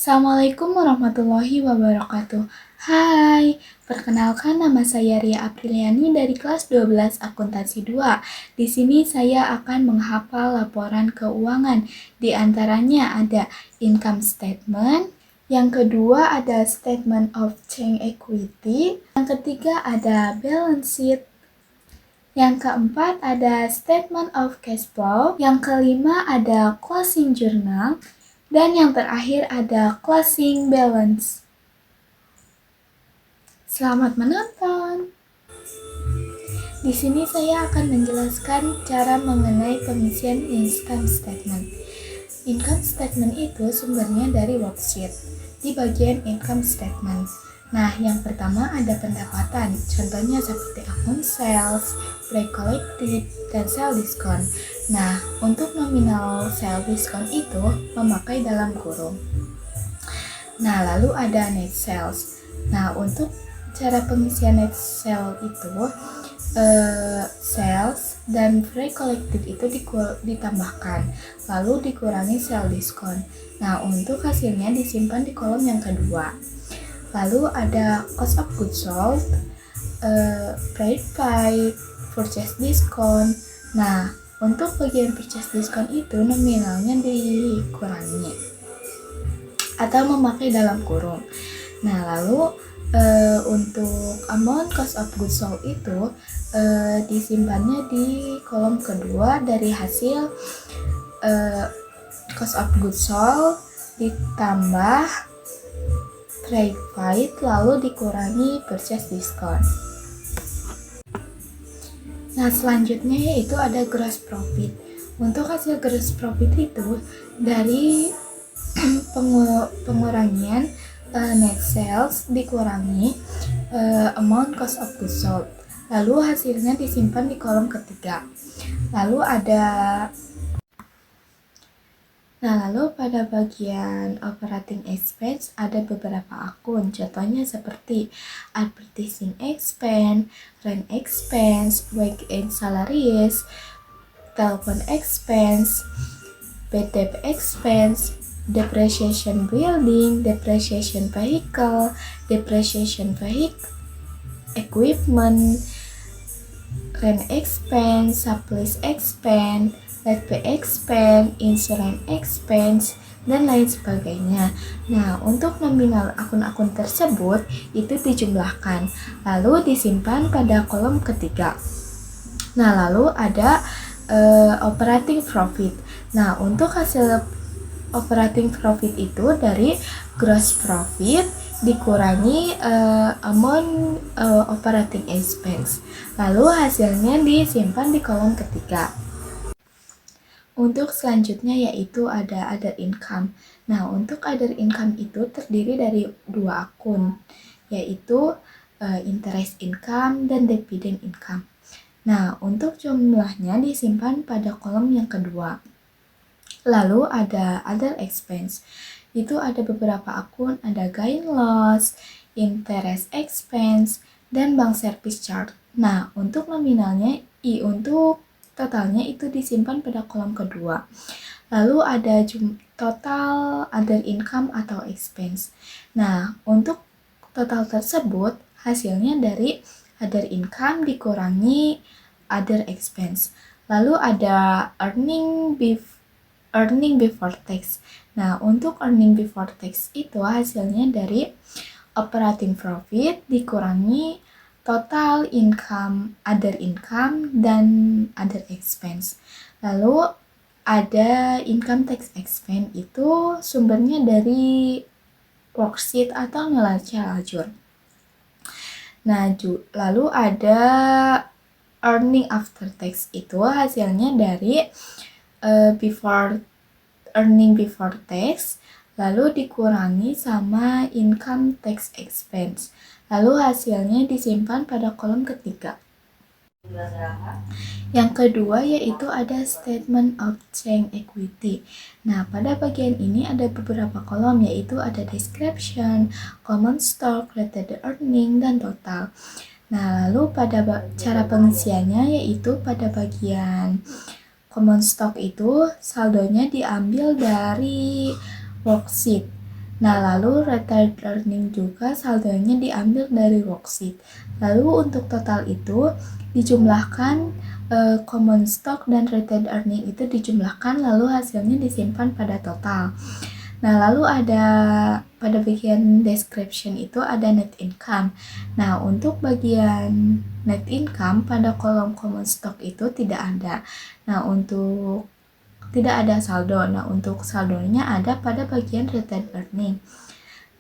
Assalamualaikum warahmatullahi wabarakatuh. Hai, perkenalkan nama saya Ria Apriliani dari kelas 12 Akuntansi 2. Di sini saya akan menghafal laporan keuangan. Di antaranya ada income statement, yang kedua ada statement of change equity, yang ketiga ada balance sheet, yang keempat ada statement of cash flow, yang kelima ada closing journal, dan yang terakhir ada closing balance. Selamat menonton. Di sini saya akan menjelaskan cara mengenai pengisian income statement. Income statement itu sumbernya dari worksheet di bagian income statement. Nah, yang pertama ada pendapatan, contohnya seperti akun sales, break collected, dan sale diskon. Nah, untuk nominal sale diskon itu memakai dalam kurung. Nah, lalu ada net sales. Nah, untuk cara pengisian net sale itu, sales dan free collected itu ditambahkan, lalu dikurangi sale diskon. Nah, untuk hasilnya disimpan di kolom yang kedua. Lalu ada cost of goods sold, paid by, purchase discount. Nah, untuk bagian purchase discount itu nominalnya dikurangi atau memakai dalam kurung. Nah, lalu untuk amount cost of goods sold itu disimpannya di kolom kedua dari hasil cost of goods sold ditambah trade paid lalu dikurangi purchase discount. Nah, selanjutnya yaitu ada gross profit. Untuk hasil gross profit itu dari pengurangan net sales dikurangi amount cost of goods sold. Lalu hasilnya disimpan di kolom ketiga. Lalu pada bagian operating expense ada beberapa akun, contohnya seperti advertising expense, rent expense, wage and salaries, telepon expense, BTP expense, depreciation building, depreciation vehicle, equipment, rent expense, supplies expense, late pay expense, insurance expense, dan lain sebagainya. Nah, untuk nominal akun-akun tersebut itu dijumlahkan, lalu disimpan pada kolom ketiga. Nah, lalu ada operating profit. Nah, untuk hasil operating profit itu dari gross profit dikurangi amount operating expense. Lalu hasilnya disimpan di kolom ketiga. Untuk selanjutnya yaitu ada other income. Nah, untuk other income itu terdiri dari dua akun, yaitu interest income dan dividend income. Nah, untuk jumlahnya disimpan pada kolom yang kedua. Lalu ada other expense. Itu ada beberapa akun, ada gain loss, interest expense, dan bank service charge. Nah, untuk nominalnya untuk totalnya itu disimpan pada kolom kedua. Lalu ada total other income atau expense. Nah, untuk total tersebut hasilnya dari other income dikurangi other expense. Lalu ada earning before tax. Nah, untuk earning before tax itu hasilnya dari operating profit dikurangi total income, other income, dan other expense. Lalu ada income tax expense itu sumbernya dari worksheet atau neraca lajur. Nah, lalu ada earning after tax itu hasilnya dari earning before tax lalu dikurangi sama income tax expense. Lalu hasilnya disimpan pada kolom ketiga. Yang kedua yaitu ada statement of change equity. Nah, pada bagian ini ada beberapa kolom, yaitu ada description, common stock, related earning, dan total. Nah, lalu pada cara pengisiannya yaitu pada bagian common stock itu saldonya diambil dari worksheet. Nah, lalu retained earning juga saldonya diambil dari worksheet. Lalu untuk total itu dijumlahkan common stock dan retained earning itu dijumlahkan lalu hasilnya disimpan pada total. Nah, lalu ada pada bagian description itu ada net income. Nah, untuk bagian net income pada kolom common stock itu tidak ada. Nah, untuk tidak ada saldo. Nah, untuk saldonya ada pada bagian retained earning.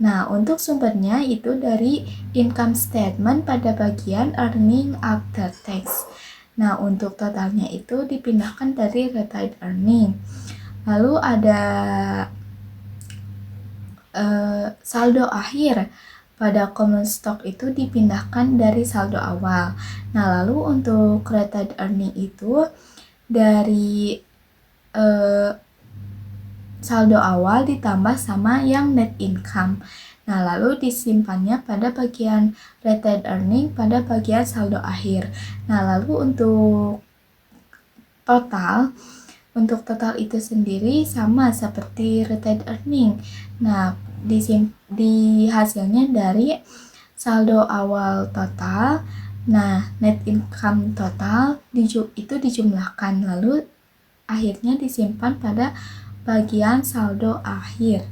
Nah, untuk sumbernya itu dari income statement pada bagian earning after tax. Nah, untuk totalnya itu dipindahkan dari retained earning. Lalu ada saldo akhir pada common stock itu dipindahkan dari saldo awal. Nah, lalu untuk retained earning itu dari saldo awal ditambah sama yang net income. Nah, lalu disimpannya pada bagian retained earning pada bagian saldo akhir. Nah, lalu untuk total itu sendiri sama seperti retained earning. Nah, di hasilnya dari saldo awal total, nah net income total itu dijumlahkan lalu akhirnya disimpan pada bagian saldo akhir.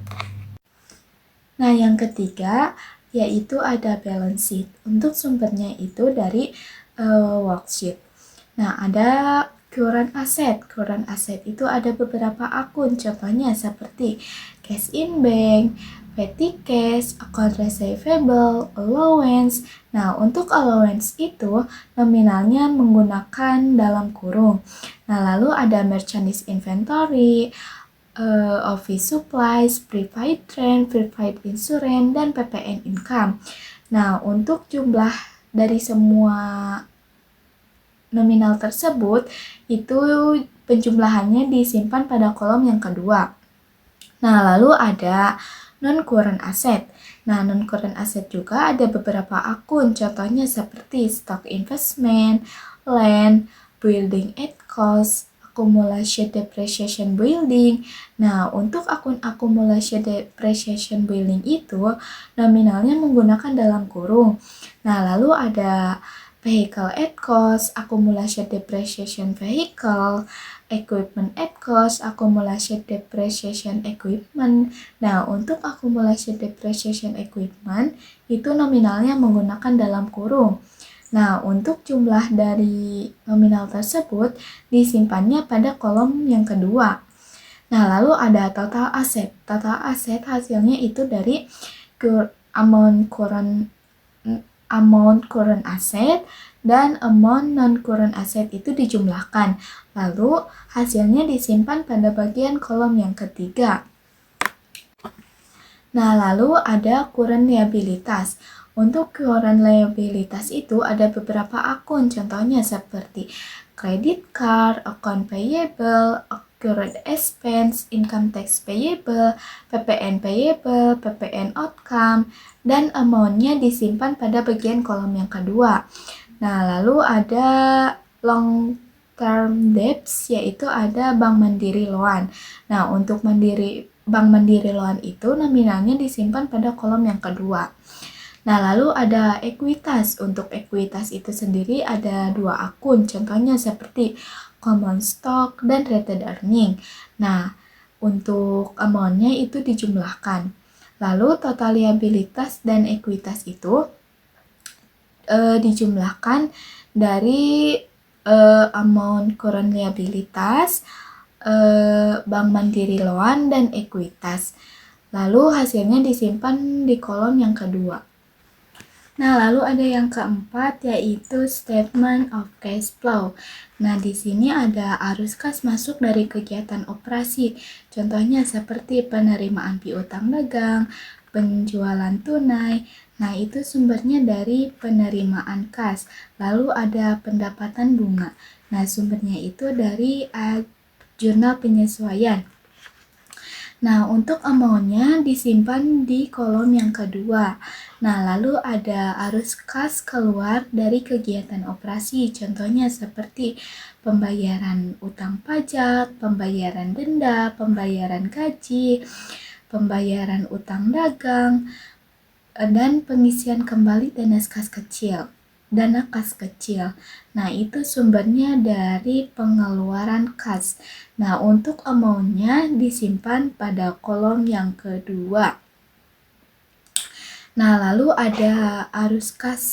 Nah, yang ketiga yaitu ada balance sheet. Untuk sumbernya itu dari worksheet. Nah, ada current asset. Current asset itu ada beberapa akun, contohnya seperti cash in bank, petty cash, account receivable, allowance. Nah, untuk allowance itu nominalnya menggunakan dalam kurung. Nah, lalu ada merchandise inventory, office supplies, prepaid rent, prepaid insurance, dan PPN income. Nah, untuk jumlah dari semua nominal tersebut itu penjumlahannya disimpan pada kolom yang kedua. Nah, lalu ada non-current asset. Nah, non-current asset juga ada beberapa akun, contohnya seperti stock investment, land, building at cost, accumulation depreciation building. Nah, untuk akun accumulation depreciation building itu nominalnya menggunakan dalam kurung. Nah, lalu ada vehicle at cost, accumulation depreciation vehicle, equipment at cost, accumulation depreciation equipment. Nah, untuk accumulation depreciation equipment itu nominalnya menggunakan dalam kurung. Nah, untuk jumlah dari nominal tersebut disimpannya pada kolom yang kedua. Nah, lalu ada total asset. Total asset hasilnya itu dari amount current asset dan amount non-current asset itu dijumlahkan. Lalu hasilnya disimpan pada bagian kolom yang ketiga. Nah, lalu ada current liabilitas. Untuk current liabilitas itu ada beberapa akun, contohnya seperti credit card, account payable, accrued expense, income tax payable, PPN payable, PPN outcome, dan amount-nya disimpan pada bagian kolom yang kedua. Nah, lalu ada long term debts, yaitu ada Bank Mandiri Loan. Nah, untuk Bank Mandiri Loan itu nominalnya disimpan pada kolom yang kedua. Nah, lalu ada ekuitas. Untuk ekuitas itu sendiri ada dua akun, contohnya seperti common stock dan retained earning. Nah, untuk amount-nya itu dijumlahkan. Lalu total liabilitas dan ekuitas itu dijumlahkan dari amount current liabilitas, Bank Mandiri Loan, dan ekuitas. Lalu hasilnya disimpan di kolom yang kedua. Nah, lalu ada yang keempat yaitu statement of cash flow. Nah, di sini ada arus kas masuk dari kegiatan operasi. Contohnya seperti penerimaan piutang dagang, penjualan tunai. Nah, itu sumbernya dari penerimaan kas. Lalu ada pendapatan bunga. Nah, sumbernya itu dari jurnal penyesuaian. Nah, untuk amount-nya disimpan di kolom yang kedua. Nah, lalu ada arus kas keluar dari kegiatan operasi, contohnya seperti pembayaran utang pajak, pembayaran denda, pembayaran gaji, pembayaran utang dagang, dan pengisian kembali dana kas kecil. Nah, itu sumbernya dari pengeluaran kas. Nah, untuk amount-nya disimpan pada kolom yang kedua. Nah, lalu ada arus kas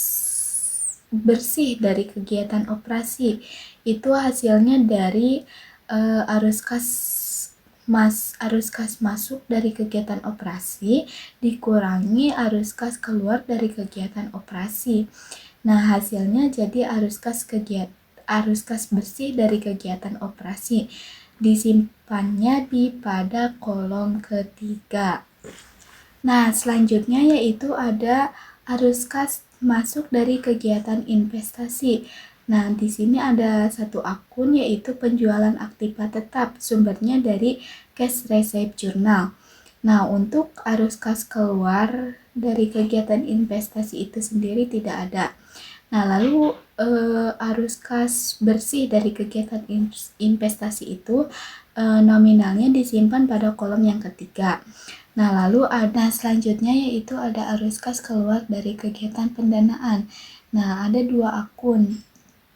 bersih dari kegiatan operasi. Itu hasilnya dari arus kas masuk dari kegiatan operasi dikurangi arus kas keluar dari kegiatan operasi. Nah, hasilnya jadi arus kas bersih dari kegiatan operasi disimpannya pada kolom ketiga. Nah, selanjutnya yaitu ada arus kas masuk dari kegiatan investasi. Nah, di sini ada satu akun yaitu penjualan aktiva tetap, sumbernya dari Cash Receipt Journal. Nah, untuk arus kas keluar dari kegiatan investasi itu sendiri tidak ada. Nah, lalu arus kas bersih dari kegiatan investasi itu nominalnya disimpan pada kolom yang ketiga. Nah, lalu ada selanjutnya yaitu ada arus kas keluar dari kegiatan pendanaan. Nah, ada dua akun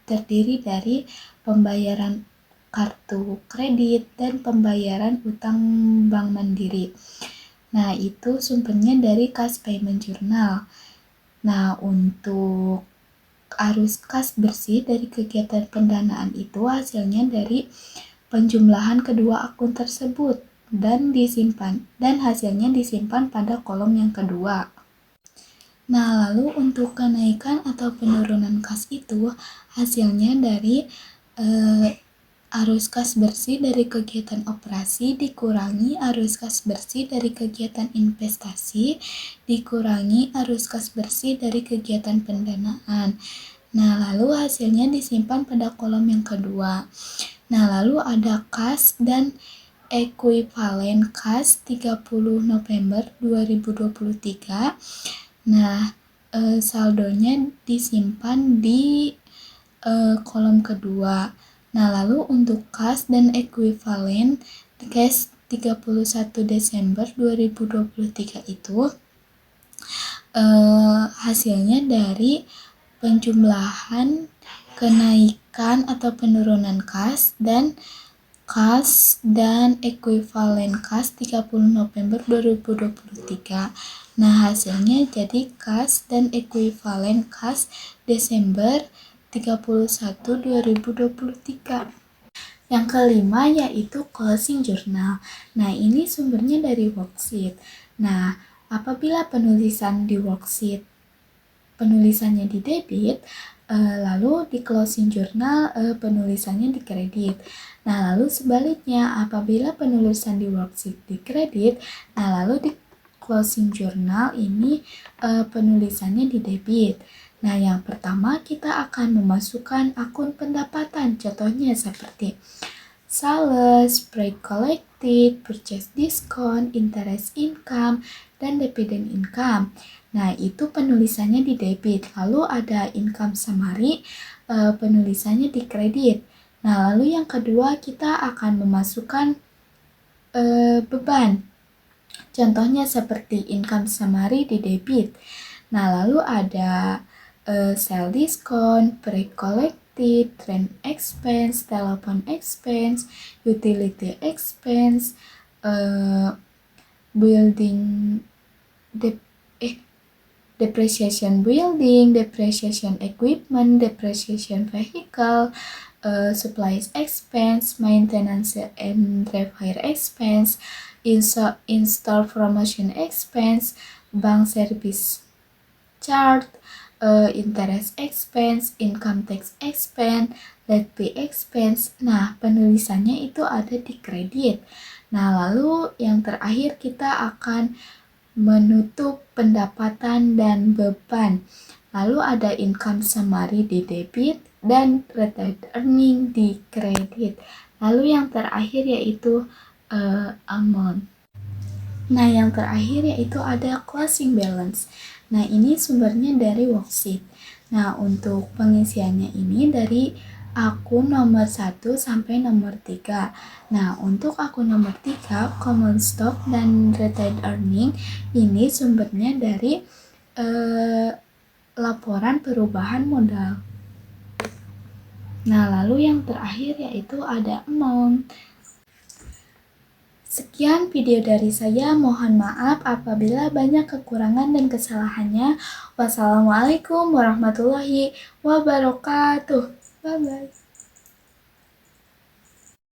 terdiri dari pembayaran kartu kredit dan pembayaran utang Bank Mandiri. Nah, itu sumbernya dari Cash Payment Journal. Nah, untuk arus kas bersih dari kegiatan pendanaan itu hasilnya dari penjumlahan kedua akun tersebut dan hasilnya disimpan pada kolom yang kedua. Nah, lalu untuk kenaikan atau penurunan kas itu hasilnya dari arus kas bersih dari kegiatan operasi dikurangi arus kas bersih dari kegiatan investasi dikurangi arus kas bersih dari kegiatan pendanaan. Nah, lalu hasilnya disimpan pada kolom yang kedua. Nah, lalu ada kas dan ekuivalen kas 30 November 2023. Nah, saldonya disimpan di kolom kedua. Nah, lalu untuk kas dan ekuivalen kas 31 Desember 2023 itu hasilnya dari penjumlahan kenaikan atau penurunan kas dan ekuivalen kas 30 November 2023. Nah, hasilnya jadi kas dan ekuivalen kas Desember 31 2023. Yang kelima yaitu closing journal. Nah, ini sumbernya dari worksheet. Nah, apabila penulisannya di debit, lalu di closing journal penulisannya di kredit. Nah, lalu sebaliknya apabila penulisan di worksheet di kredit, nah lalu di closing journal ini penulisannya di debit. Nah, yang pertama kita akan memasukkan akun pendapatan, contohnya seperti sales, break collected, purchase discount, interest income, dan dividend income. Nah, itu penulisannya di debit. Lalu ada income summary, penulisannya di kredit. Nah, lalu yang kedua kita akan memasukkan beban. Contohnya seperti income summary di debit. Nah, lalu ada sale discount, break collected, rent expense, telepon expense, utility expense, depreciation building, depreciation equipment, depreciation vehicle, supplies expense, maintenance and repair expense, install promotion expense, bank service charge, interest expense, income tax expense, late fee expense. Nah, penulisannya itu ada di kredit. Nah, lalu yang terakhir kita akan menutup pendapatan dan beban. Lalu ada income summary di debit dan retained earning di kredit. Lalu yang terakhir yaitu amount. Nah, yang terakhir yaitu ada closing balance. Nah, ini sumbernya dari worksheet. Nah, untuk pengisiannya ini dari akun nomor 1 sampai nomor 3. Nah, untuk akun nomor 3, common stock dan retained earning ini sumbernya dari laporan perubahan modal. Nah, lalu yang terakhir yaitu ada amount. Sekian video dari saya, mohon maaf apabila banyak kekurangan dan kesalahannya. Wassalamualaikum warahmatullahi wabarakatuh. Bye-bye.